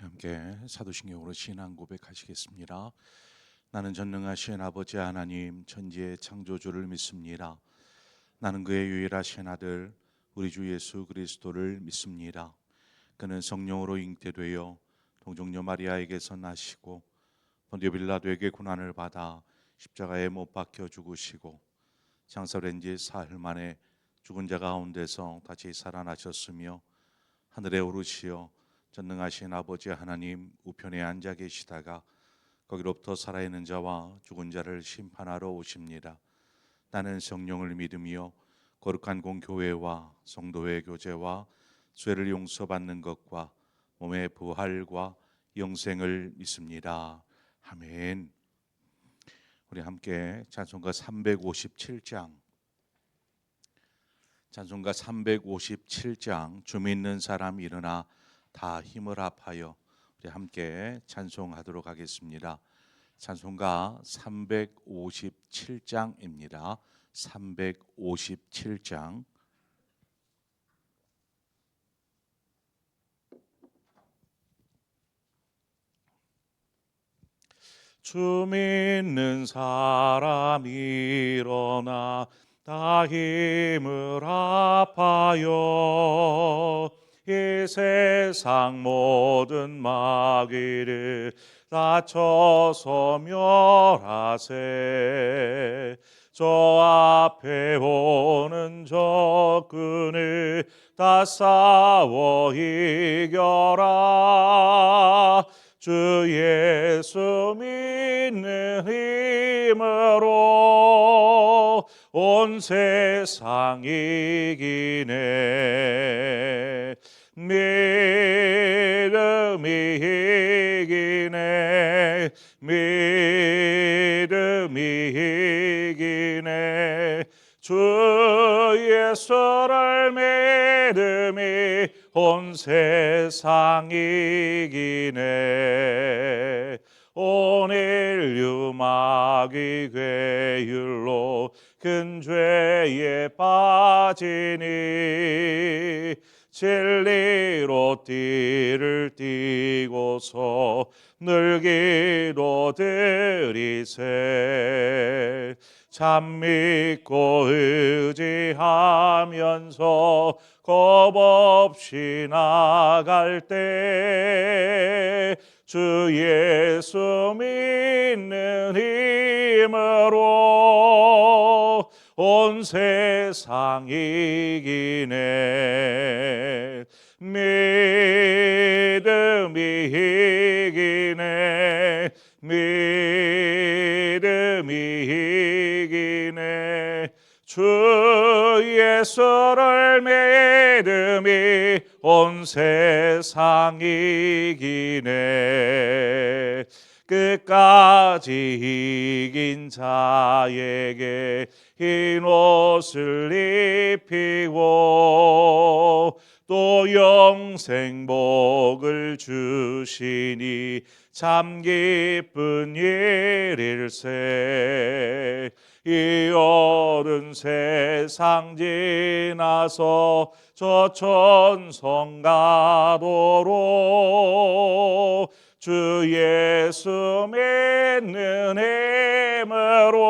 함께 사도신경으로 신앙 고백하시겠습니다. 나는 전능하신 아버지 하나님 천지의 창조주를 믿습니다. 나는 그의 유일하신 아들 우리 주 예수 그리스도를 믿습니다. 그는 성령으로 잉태되어 동정녀 마리아에게서 나시고 본디오 빌라도에게 고난을 받아 십자가에 못 박혀 죽으시고 장사된 지 사흘 만에 죽은 자 가운데서 다시 살아나셨으며 하늘에 오르시어 전능하신 아버지 하나님 우편에 앉아 계시다가 거기로부터 살아있는 자와 죽은 자를 심판하러 오십니다. 나는 성령을 믿으며 거룩한 공교회와 성도의 교제와 죄를 용서받는 것과 몸의 부활과 영생을 믿습니다. 아멘. 우리 함께 찬송가 357장 주 믿는 사람 일어나 다 힘을 합하여 우리 함께 찬송하도록 하겠습니다. 찬송가 357장입니다. 357장. 주 믿는 사람 일어나 다 힘을 합하여 이 세상 모든 마귀를 다쳐서 멸하세. 저 앞에 오는 적군을 다 싸워 이겨라. 주 예수 믿는 힘으로 온 세상 이기네. 믿음이 이기네. 믿음이 이기네. 주 예수를 믿음이 온 세상 이기네. 온 인류 마귀 괴율로 큰 죄에 빠지니 진리로 띠를 띠고서 늘 기도드리세. 참 믿고 의지하면서 겁없이 나갈 때 주 예수 믿는 힘으로 온 세상 이기네. 믿음이 이기네. 믿음이 이기네. 주 예수를 믿음이 온 세상 이기네. 끝까지 이긴 자에게 흰 옷을 입히고 또 영생 복을 주시니 참 기쁜 일일세. 이 어른 세상 지나서 저 천성 가도록 주 예수 믿는 힘으로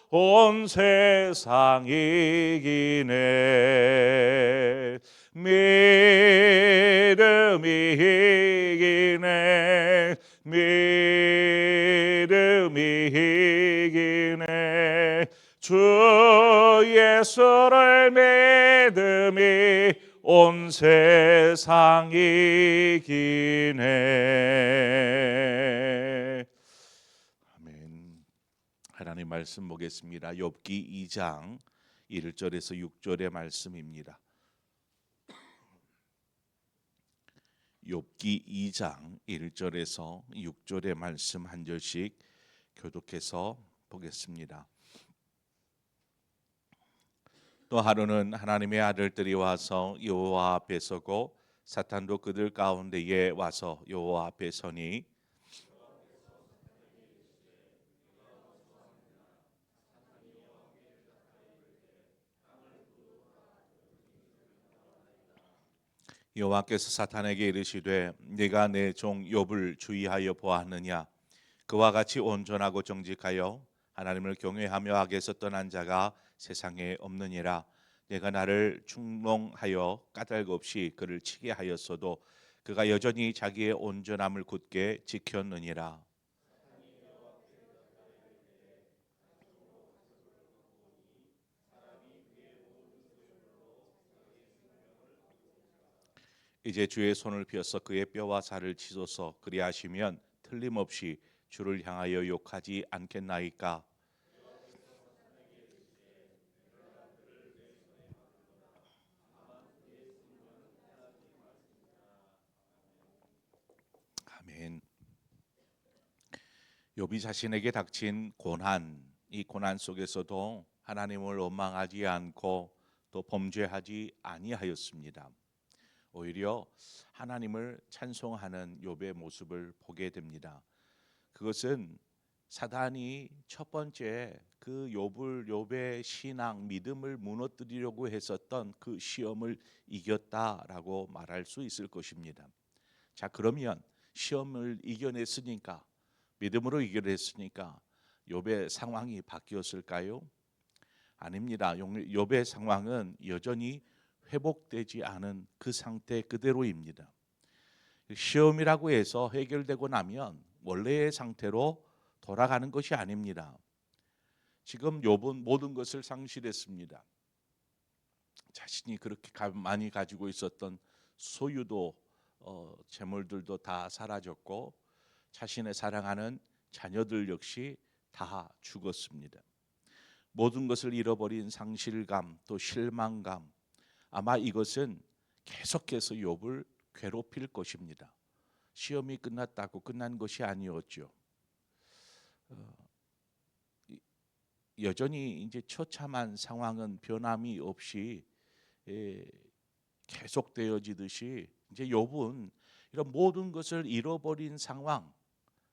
온 세상 이기네. 믿음이 이기네. 믿음이 이기네. 주 예수를 믿음이 온 세상 이기네. 아멘. 하나님 말씀 보겠습니다. 욥기 2장 1절에서 6절의 말씀입니다. 욥기 2장 1절에서 6절의 말씀 한 절씩 교독해서 보겠습니다. 또 하루는 하나님의 아들들이 와서 여호와 앞에 서고 사탄도 그들 가운데에 와서 여호와 앞에 서니 여호와께서 사탄에게 이르시되 네가 내 종 욥을 주의하여 보았느냐 그와 같이 온전하고 정직하여 하나님을 경외하며 악에서 떠난 자가 세상에 없느니라. 내가 나를 충롱하여 까닭 없이 그를 치게 하였어도 그가 여전히 자기의 온전함을 굳게 지켰느니라. 이제 주의 손을 펴서 그의 뼈와 살을 치소서. 그리하시면 틀림없이 주를 향하여 욕하지 않겠나이까. 아멘. 욥이 자신에게 닥친 고난, 이 고난 속에서도 하나님을 원망하지 않고 또 범죄하지 아니하였습니다. 오히려 하나님을 찬송하는 욥의 모습을 보게 됩니다. 그것은 사단이 첫 번째 그 욥의 신앙, 믿음을 무너뜨리려고 했었던 그 시험을 이겼다라고 말할 수 있을 것입니다. 자, 그러면 시험을 이겨냈으니까 믿음으로 이겨냈으니까 욥의 상황이 바뀌었을까요? 아닙니다. 욥의 상황은 여전히 회복되지 않은 그 상태 그대로입니다. 시험이라고 해서 해결되고 나면 원래의 상태로 돌아가는 것이 아닙니다. 지금 욥은 모든 것을 상실했습니다. 자신이 그렇게 많이 가지고 있었던 소유도 재물들도 다 사라졌고 자신의 사랑하는 자녀들 역시 다 죽었습니다. 모든 것을 잃어버린 상실감 또 실망감, 아마 이것은 계속해서 욥을 괴롭힐 것입니다. 시험이 끝났다고 끝난 것이 아니었죠. 여전히 이제 처참한 상황은 변함이 없이 계속되어지듯이 이제 욥은 이런 모든 것을 잃어버린 상황,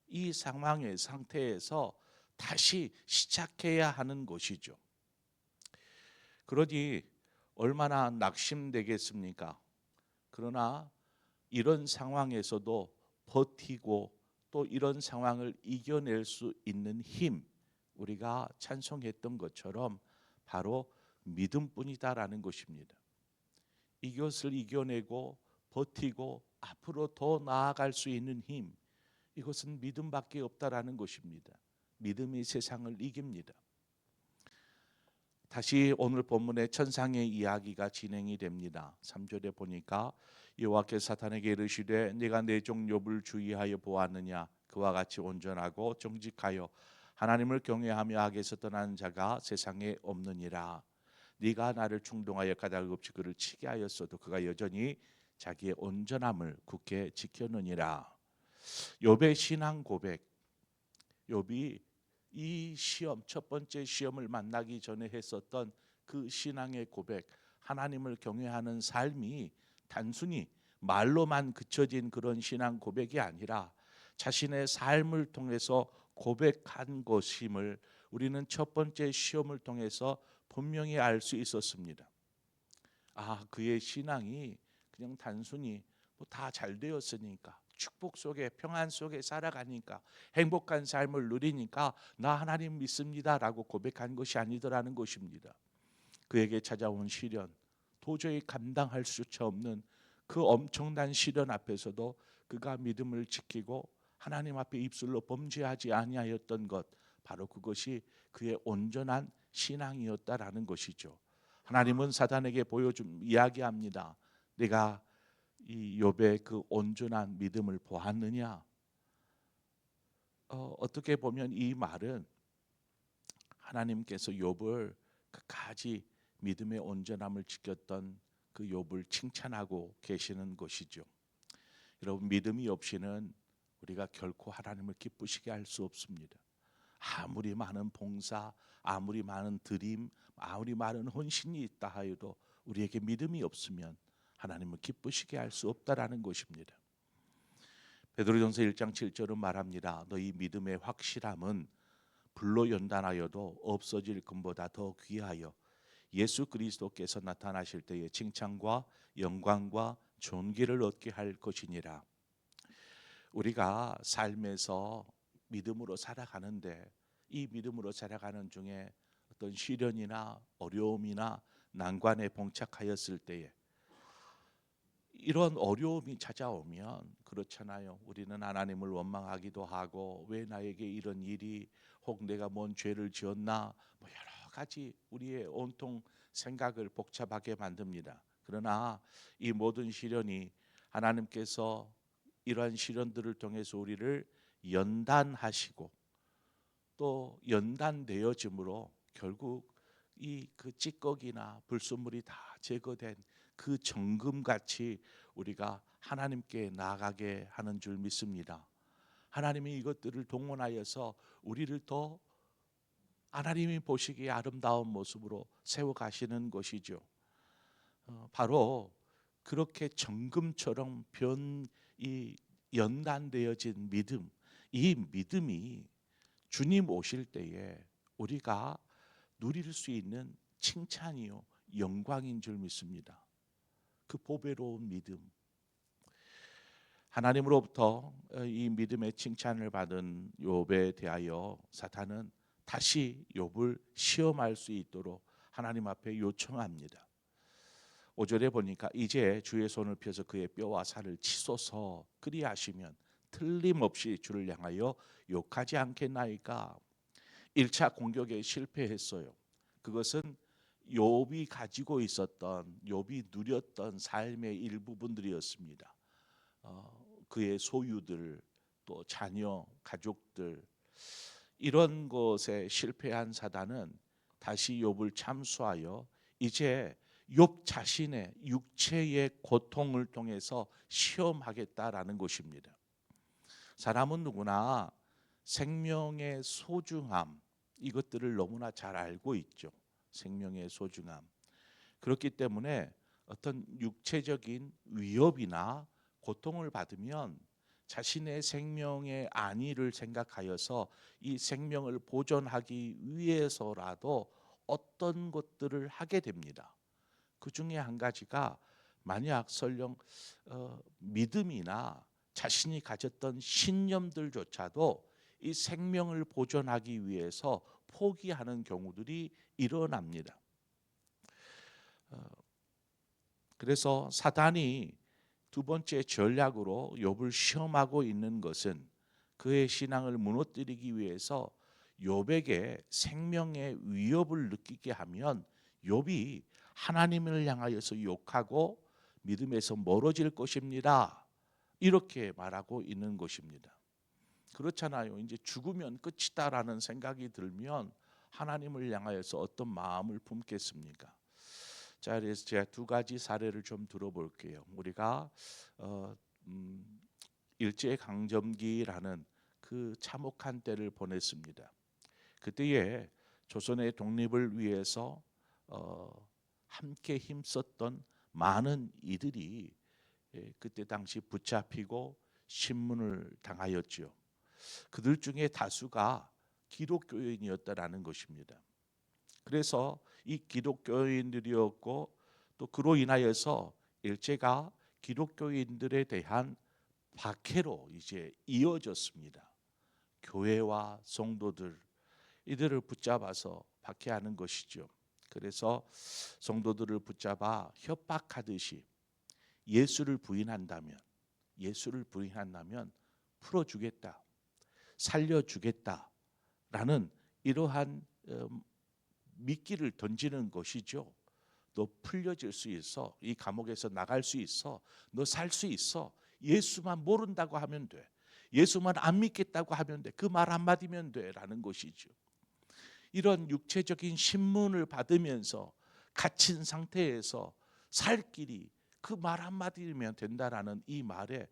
이 상황의 상태에서 다시 시작해야 하는 것이죠. 그러니 얼마나 낙심되겠습니까? 그러나 이런 상황에서도 버티고 또 이런 상황을 이겨낼 수 있는 힘, 우리가 찬송했던 것처럼 바로 믿음뿐이다라는 것입니다. 이것을 이겨내고 버티고 앞으로 더 나아갈 수 있는 힘, 이것은 믿음밖에 없다라는 것입니다. 믿음이 세상을 이깁니다. 다시 오늘 본문의 천상의 이야기가 진행이 됩니다. 3절에 보니까 여호와께서 사탄에게 이르시되 네가 내 종 욥을 주의하여 보았느냐 그와 같이 온전하고 정직하여 하나님을 경외하며 악에서 떠난 자가 세상에 없느니라. 네가 나를 충동하여 까닭 없이 그를 치게 하였어도 그가 여전히 자기의 온전함을 굳게 지켰느니라. 욥의 신앙 고백, 욥이 이 시험, 첫 번째 시험을 만나기 전에 했었던 그 신앙의 고백, 하나님을 경외하는 삶이 단순히 말로만 그쳐진 그런 신앙 고백이 아니라 자신의 삶을 통해서 고백한 것임을 우리는 첫 번째 시험을 통해서 분명히 알 수 있었습니다. 아, 그의 신앙이 그냥 단순히 뭐 다 잘 되었으니까, 축복 속에 평안 속에 살아가니까, 행복한 삶을 누리니까 나 하나님 믿습니다라고 고백한 것이 아니더라는 것입니다. 그에게 찾아온 시련, 도저히 감당할 수차 없는 그 엄청난 시련 앞에서도 그가 믿음을 지키고 하나님 앞에 입술로 범죄하지 아니하였던 것, 바로 그것이 그의 온전한 신앙이었다라는 것이죠. 하나님은 사단에게 이야기합니다. 내가 이 욥의 그 온전한 믿음을 보았느냐? 어떻게 보면 이 말은 하나님께서 욥을 끝까지 믿음의 온전함을 지켰던 그 욥을 칭찬하고 계시는 것이죠. 여러분, 믿음이 없이는 우리가 결코 하나님을 기쁘시게 할 수 없습니다. 아무리 많은 봉사, 아무리 많은 드림, 아무리 많은 헌신이 있다 하여도 우리에게 믿음이 없으면 하나님을 기쁘시게 할 수 없다라는 것입니다. 베드로전서 1장 7절은 말합니다. 너희 믿음의 확실함은 불로 연단하여도 없어질 금보다 더 귀하여 예수 그리스도께서 나타나실 때의 칭찬과 영광과 좋은 길을 얻게 할 것이니라. 우리가 삶에서 믿음으로 살아가는데 이 믿음으로 살아가는 중에 어떤 시련이나 어려움이나 난관에 봉착하였을 때에 이런 어려움이 찾아오면 그렇잖아요. 우리는 하나님을 원망하기도 하고 왜 나에게 이런 일이, 혹 내가 뭔 죄를 지었나, 뭐 여러 가지 우리의 온통 생각을 복잡하게 만듭니다. 그러나 이 모든 시련이 하나님께서 이러한 시련들을 통해서 우리를 연단하시고 또 연단되어짐으로 결국 이 그 찌꺼기나 불순물이 다 제거된 그 정금같이 우리가 하나님께 나아가게 하는 줄 믿습니다. 하나님이 이것들을 동원하여서 우리를 더 하나님이 보시기에 아름다운 모습으로 세워가시는 것이죠. 바로 그렇게 정금처럼 이 연단되어진 믿음, 이 믿음이 주님 오실 때에 우리가 누릴 수 있는 칭찬이요 영광인 줄 믿습니다. 그 보배로운 믿음, 하나님으로부터 이 믿음의 칭찬을 받은 욥에 대하여 사탄은 다시 욥을 시험할 수 있도록 하나님 앞에 요청합니다. 5절에 보니까 이제 주의 손을 펴서 그의 뼈와 살을 치소서, 그리하시면 틀림없이 주를 향하여 욕하지 않겠나이까. 1차 공격에 실패했어요. 그것은 욥이 가지고 있었던, 욥이 누렸던 삶의 일부분들이었습니다. 그의 소유들, 또 자녀, 가족들, 이런 것에 실패한 사단은 다시 욥을 참수하여 이제 욥 자신의 육체의 고통을 통해서 시험하겠다라는 것입니다. 사람은 누구나 생명의 소중함, 이것들을 너무나 잘 알고 있죠. 생명의 소중함. 그렇기 때문에 어떤 육체적인 위협이나 고통을 받으면 자신의 생명의 안위를 생각하여서 이 생명을 보존하기 위해서라도 어떤 것들을 하게 됩니다. 그 중에 한 가지가 만약 설령 믿음이나 자신이 가졌던 신념들조차도 이 생명을 보존하기 위해서 포기하는 경우들이 일어납니다. 그래서 사단이 두 번째 전략으로 욥을 시험하고 있는 것은 그의 신앙을 무너뜨리기 위해서 욥에게 생명의 위협을 느끼게 하면 욥이 하나님을 향하여서 욕하고 믿음에서 멀어질 것입니다. 이렇게 말하고 있는 것입니다. 그렇잖아요. 이제 죽으면 끝이다라는 생각이 들면 하나님을 향하여서 어떤 마음을 품겠습니까? 자, 그래서 제가 두 가지 사례를 좀 들어볼게요. 우리가 일제 강점기라는 그 참혹한 때를 보냈습니다. 그때에 조선의 독립을 위해서 함께 힘썼던 많은 이들이 그때 당시 붙잡히고 신문을 당하였지요. 그들 중에 다수가 기독교인이었다라는 것입니다. 그래서 이 기독교인들이었고 또 그로 인하여서 일제가 기독교인들에 대한 박해로 이제 이어졌습니다. 교회와 성도들, 이들을 붙잡아서 박해하는 것이죠. 그래서 성도들을 붙잡아 협박하듯이 예수를 부인한다면 풀어주겠다, 살려주겠다라는 이러한 미끼를 던지는 것이죠. 너 풀려질 수 있어. 이 감옥에서 나갈 수 있어. 너 살 수 있어. 예수만 모른다고 하면 돼. 예수만 안 믿겠다고 하면 돼. 그 말 한마디면 돼 라는 것이죠. 이런 육체적인 신문을 받으면서 갇힌 상태에서 살 길이 그 말 한마디면 된다라는 이 말에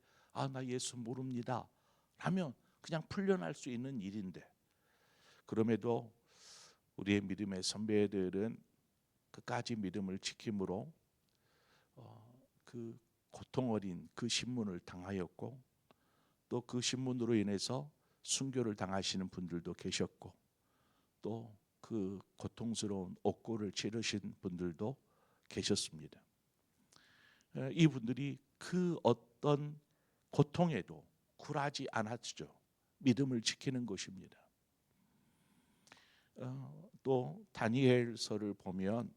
나 예수 모릅니다 하면 그냥 풀려날 수 있는 일인데, 그럼에도 우리의 믿음의 선배들은 끝까지 믿음을 지킴으로 그 고통 어린 그 신문을 당하였고 또 그 신문으로 인해서 순교를 당하시는 분들도 계셨고 또 그 고통스러운 옥고를 치르신 분들도 계셨습니다. 이분들이 그 어떤 고통에도 굴하지 않았죠. 믿음을 지키는 것입니다. 또 다니엘서를 보면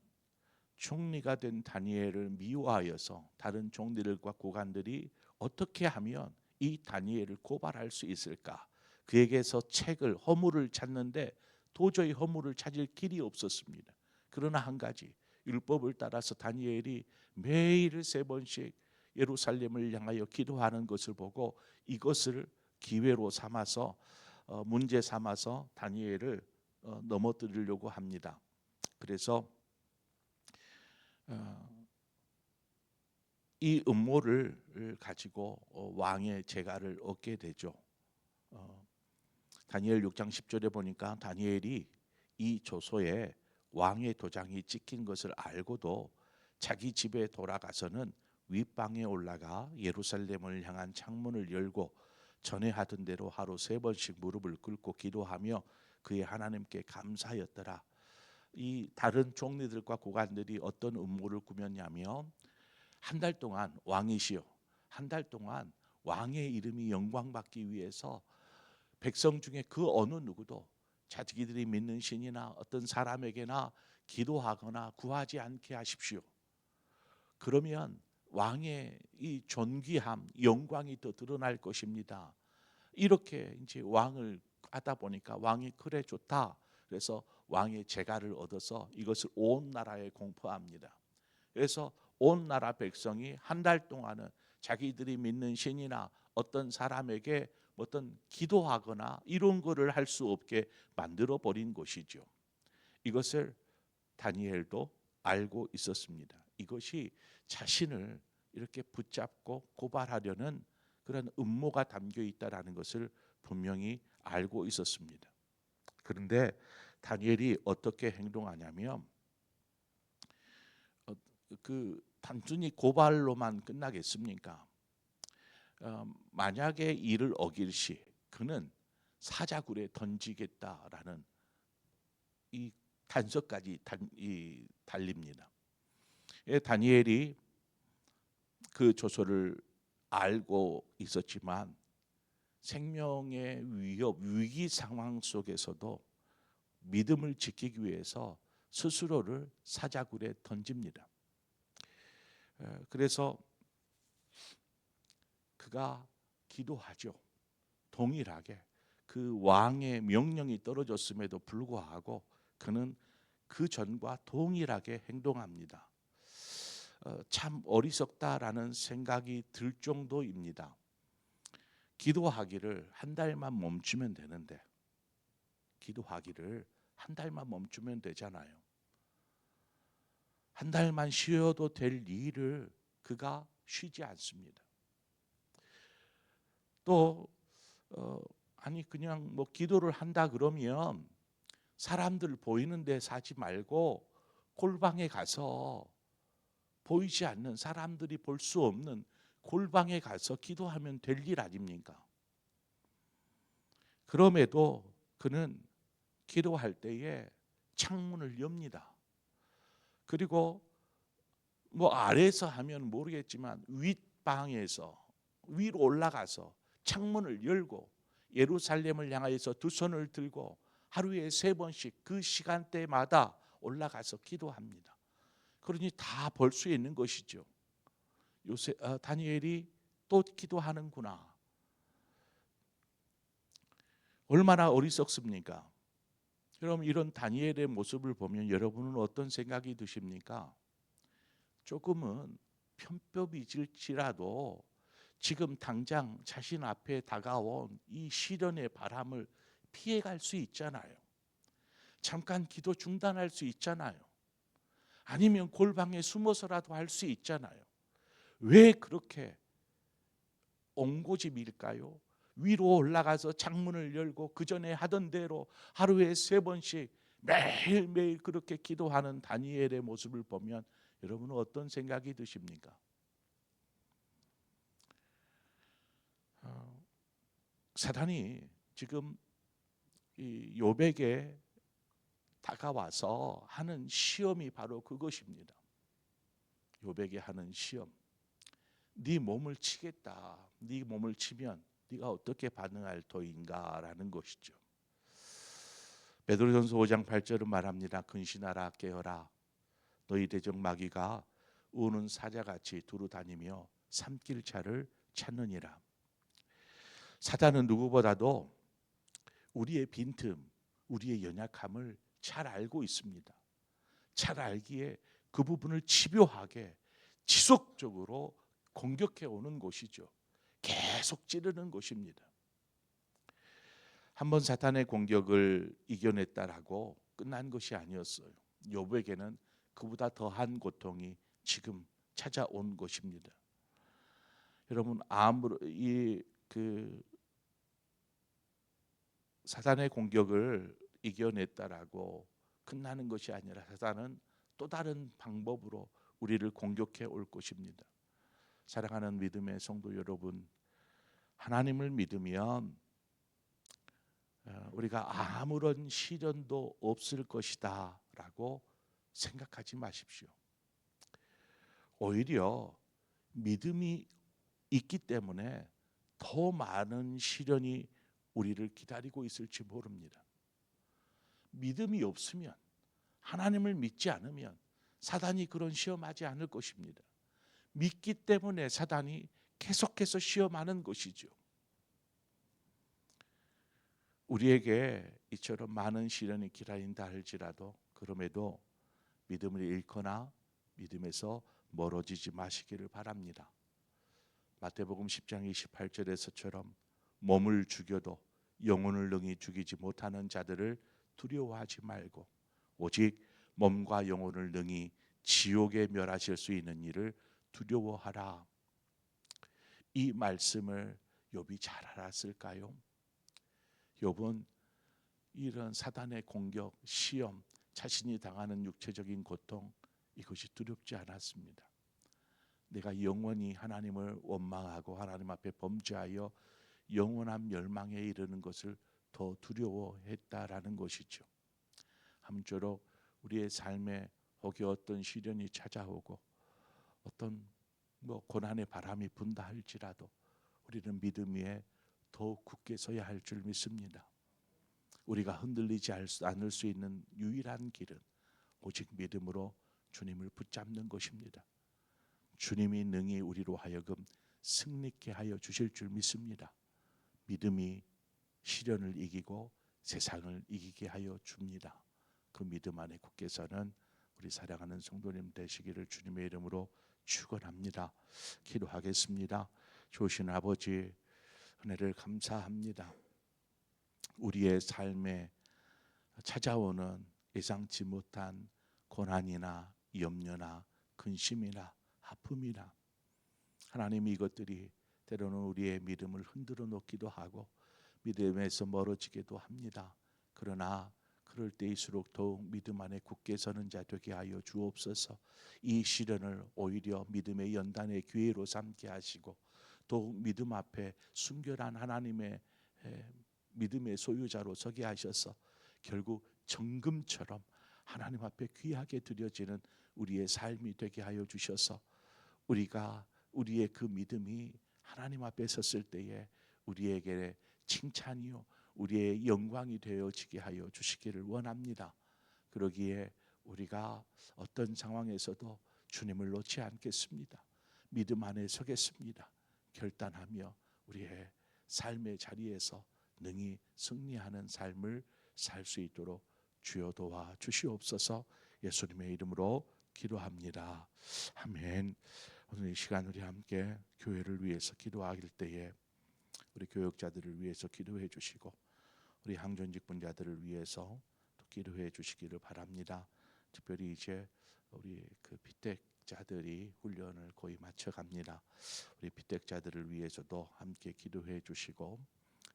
총리가 된 다니엘을 미워하여서 다른 총리들과 고관들이 어떻게 하면 이 다니엘을 고발할 수 있을까? 그에게서 책을 허물을 찾는데 도저히 허물을 찾을 길이 없었습니다. 그러나 한 가지, 율법을 따라서 다니엘이 매일 3번씩 예루살렘을 향하여 기도하는 것을 보고 이것을 기회로 삼아서 문제 삼아서 다니엘을 넘어뜨리려고 합니다. 그래서 이 음모를 가지고 왕의 재가를 얻게 되죠. 다니엘 6장 10절에 보니까 다니엘이 이 조서에 왕의 도장이 찍힌 것을 알고도 자기 집에 돌아가서는 윗방에 올라가 예루살렘을 향한 창문을 열고 전에 하던 대로 하루 3번씩 무릎을 꿇고 기도하며 그의 하나님께 감사하였더라. 이 다른 총리들과 고관들이 어떤 음모를 꾸몄냐면 한 달 동안 왕이시여, 한 달 동안 왕의 이름이 영광받기 위해서 백성 중에 그 어느 누구도 자기들이 믿는 신이나 어떤 사람에게나 기도하거나 구하지 않게 하십시오. 그러면 왕의 이 존귀함, 영광이 더 드러날 것입니다. 이렇게 이제 왕을 하다 보니까 왕이 그래 좋다. 그래서 왕의 재가를 얻어서 이것을 온 나라에 공포합니다. 그래서 온 나라 백성이 한 달 동안은 자기들이 믿는 신이나 어떤 사람에게 어떤 기도하거나 이런 거를 할 수 없게 만들어 버린 것이죠. 이것을 다니엘도 알고 있었습니다. 이것이 자신을 이렇게 붙잡고 고발하려는 그런 음모가 담겨 있다라는 것을 분명히 알고 있었습니다. 그런데 다니엘이 어떻게 행동하냐면 그 단순히 고발로만 끝나겠습니까? 만약에 이를 어길 시 그는 사자굴에 던지겠다라는 이 단서까지 달립니다. 다니엘이 그 조서를 알고 있었지만 생명의 위협, 위기 상황 속에서도 믿음을 지키기 위해서 스스로를 사자굴에 던집니다. 그래서 그가 기도하죠. 동일하게 그 왕의 명령이 떨어졌음에도 불구하고 그는 그 전과 동일하게 행동합니다. 참 어리석다라는 생각이 들 정도입니다. 기도하기를 한 달만 멈추면 되는데 기도하기를 한 달만 멈추면 되잖아요. 한 달만 쉬어도 될 일을 그가 쉬지 않습니다. 또 아니 그냥 뭐 기도를 한다 그러면 사람들 보이는 데 사지 말고 골방에 가서 보이지 않는 사람들이 볼 수 없는 골방에 가서 기도하면 될 일 아닙니까? 그럼에도 그는 기도할 때에 창문을 엽니다. 그리고 뭐 아래에서 하면 모르겠지만 윗방에서 위로 올라가서 창문을 열고 예루살렘을 향하여서 두 손을 들고 하루에 3번씩 그 시간대마다 올라가서 기도합니다. 그러니 다 볼 수 있는 것이죠. 요새 다니엘이 또 기도하는구나. 얼마나 어리석습니까? 그럼 이런 다니엘의 모습을 보면 여러분은 어떤 생각이 드십니까? 조금은 편법이질지라도 지금 당장 자신 앞에 다가온 이 시련의 바람을 피해갈 수 있잖아요. 잠깐 기도 중단할 수 있잖아요. 아니면 골방에 숨어서라도 할 수 있잖아요. 왜 그렇게 옹고집일까요? 위로 올라가서 창문을 열고 그 전에 하던 대로 하루에 3번씩 매일매일 그렇게 기도하는 다니엘의 모습을 보면 여러분은 어떤 생각이 드십니까? 사단이 지금 이 욥에게 다가와서 하는 시험이 바로 그것입니다. 욥에게 하는 시험. 네 몸을 치겠다. 네 몸을 치면 네가 어떻게 반응할 터인가라는 것이죠. 베드로전서 5장 8절은 말합니다. 근신하라 깨어라. 너희 대적 마귀가 우는 사자같이 두루 다니며 삼킬 자를 찾느니라. 사단은 누구보다도 우리의 빈틈, 우리의 연약함을 잘 알고 있습니다. 잘 알기에 그 부분을 집요하게 지속적으로 공격해 오는 것이죠. 계속 찌르는 것입니다. 한번 사탄의 공격을 이겨냈다라고 끝난 것이 아니었어요. 욥에게는 그보다 더한 고통이 지금 찾아온 것입니다. 여러분, 사탄의 공격을 이겨냈다라고 끝나는 것이 아니라 사탄은 또 다른 방법으로 우리를 공격해 올 것입니다. 사랑하는 믿음의 성도 여러분, 하나님을 믿으면 우리가 아무런 시련도 없을 것이다 라고 생각하지 마십시오. 오히려 믿음이 있기 때문에 더 많은 시련이 우리를 기다리고 있을지 모릅니다. 믿음이 없으면, 하나님을 믿지 않으면 사단이 그런 시험하지 않을 것입니다. 믿기 때문에 사단이 계속해서 시험하는 것이죠. 우리에게 이처럼 많은 시련이 기다린다 할지라도 그럼에도 믿음을 잃거나 믿음에서 멀어지지 마시기를 바랍니다. 마태복음 10장 28절에서처럼 몸을 죽여도 영혼을 능히 죽이지 못하는 자들을 두려워하지 말고 오직 몸과 영혼을 능히 지옥에 멸하실 수 있는 일을 두려워하라. 이 말씀을 욥이 잘 알았을까요? 욥은 이런 사단의 공격, 시험, 자신이 당하는 육체적인 고통, 이것이 두렵지 않았습니다. 내가 영원히 하나님을 원망하고 하나님 앞에 범죄하여 영원한 멸망에 이르는 것을 더 두려워했다라는 것이죠. 아무쪼록 우리의 삶에 혹여 어떤 시련이 찾아오고 어떤 고난의 바람이 분다 할지라도 우리는 믿음 위에 더욱 굳게 서야 할 줄 믿습니다. 우리가 흔들리지 않을 수 있는 유일한 길은 오직 믿음으로 주님을 붙잡는 것입니다. 주님이 능히 우리로 하여금 승리케 하여 주실 줄 믿습니다. 믿음이 시련을 이기고 세상을 이기게 하여 줍니다. 그 믿음 안에 굳게 서는 우리 사랑하는 성도님 되시기를 주님의 이름으로 축원합니다. 기도하겠습니다. 좋으신 아버지, 은혜를 감사합니다. 우리의 삶에 찾아오는 예상치 못한 고난이나 염려나 근심이나 아픔이나 하나님, 이것들이 때로는 우리의 믿음을 흔들어 놓기도 하고 믿음에서 멀어지기도 합니다. 그러나 그럴 때일수록 더욱 믿음 안에 굳게 서는 자 되게 하여 주옵소서. 이 시련을 오히려 믿음의 연단의 기회로 삼게 하시고 더욱 믿음 앞에 순결한 하나님의 믿음의 소유자로 서게 하셔서 결국 정금처럼 하나님 앞에 귀하게 드려지는 우리의 삶이 되게 하여 주셔서 우리가 우리의 그 믿음이 하나님 앞에 섰을 때에 우리에게 칭찬이요 우리의 영광이 되어지게 하여 주시기를 원합니다. 그러기에 우리가 어떤 상황에서도 주님을 놓지 않겠습니다. 믿음 안에 서겠습니다. 결단하며 우리의 삶의 자리에서 능히 승리하는 삶을 살 수 있도록 주여 도와 주시옵소서. 예수님의 이름으로 기도합니다. 아멘. 오늘 이 시간 우리 함께 교회를 위해서 기도하길 때에 우리 교역자들을 위해서 기도해 주시고 우리 항전 직분자들을 위해서 또 기도해 주시기를 바랍니다. 특별히 이제 우리 그 피택자들이 훈련을 거의 마쳐갑니다. 우리 피택자들을 위해서도 함께 기도해 주시고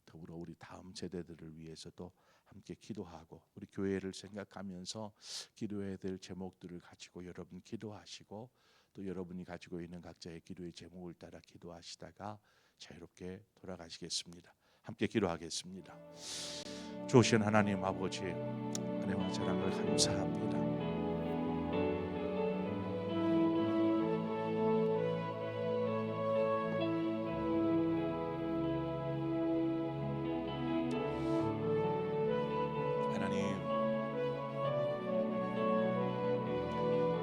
더불어 우리 다음 세대들을 위해서도 함께 기도하고 우리 교회를 생각하면서 기도해야 될 제목들을 가지고 여러분 기도하시고 또 여러분이 가지고 있는 각자의 기도의 제목을 따라 기도하시다가 자유롭게 돌아가시겠습니다. 함께 기도하겠습니다. 좋으신 하나님 아버지, 은혜와 사랑을 감사합니다.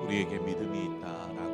우리에게 믿음이 있다라고